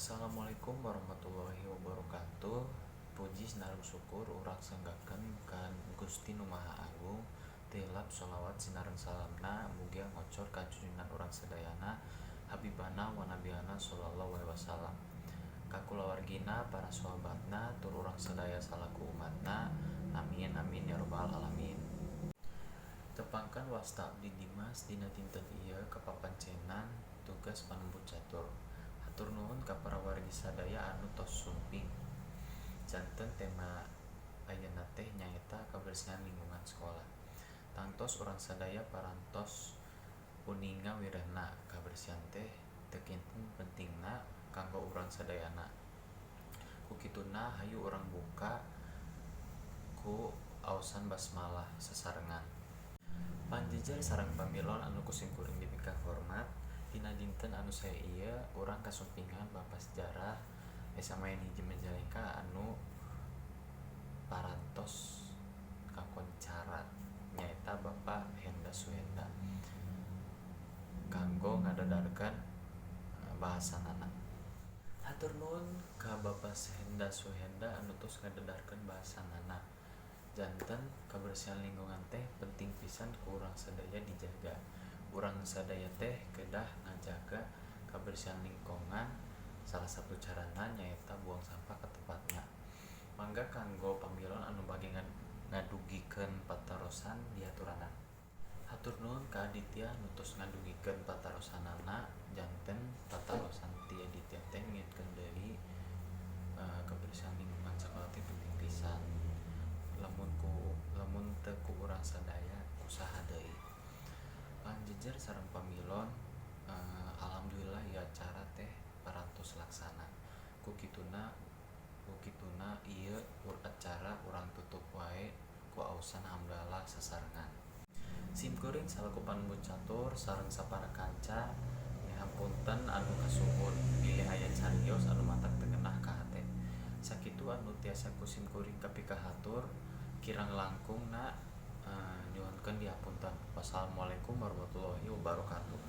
Assalamualaikum warahmatullahi wabarakatuh. Puji sinarum syukur urang sanggaken ka Gusti Nu Maha Agung. Tilap sholawat sinaring salamna mugia ngocor ka junjungan urang sadayana Habibana wa Nabiana sallallahu alaihi wasallam. Ka kulawargina, para sahabatna, tur urang sadaya salaku umatna. Amin amin ya rabbal alamin. Tepangkan wasta abdi Dimas dina dinten ieu kapapancenan tugas panembut catur. Hatur nuhun ka para wargi sadaya anu tos sumping. Janten tema ayeuna teh nyaeta kabersihan lingkungan sekolah. Tangtos urang sadaya parantos uninga wirehna kabersihan teh teu kinten pentingna kanggo urang sadayana. Kukituna hayu urang buka ku aosan basmalah sasarengan. Panjejer sareng pamilon anu kusimkuring dipikah hormat, dina dinten anu sae ieu urang kasumpingan Bapak Sejarah Samaen hiji Majalengka anu parantos kakoncara nyaeta Bapak Henda Suhenda kanggo ngadadarkeun bahasanana. Hatur nuhun ka Bapak Henda Suhenda anu tos ngadadarkeun bahasanana. Janten kabersihan lingkungan teh penting pisan ku urang sadaya dijaga. Urang sadaya teh kedah ngajaga kabersihan lingkungan. Salah satu carana nyaeta buang sampah ka tempatna. Mangga kanggo pamilon anu bage ngadugikeun patarosan diaturana. Hatur nuhun ka Aditya anu tos ngadugikeun patarosanana. Janten patarosan ti Aditya teh ngitkeun deui kabersihan lingkungan sakola teh penting pisan. Lamun teu ku urang sadaya kusaha deui. Panjejer sareng pamilon, alhamdulillah ieu acara teh parantos laksana. Kukituna ieu acara urang tutup wae ku aosan hamdalah sasarengan. Simkuring salaku panembut catur sareng sapara kanca, ngahapunten anu kasuhun bilih aya cariyos anu matak teu ngeunah ka hate. Sakitu anu tiasa kusimkuring kapikah hatur, kirang langkungna nyuhunkeun dihapunten. Wassalamualaikum warahmatullahi wabarakatuh.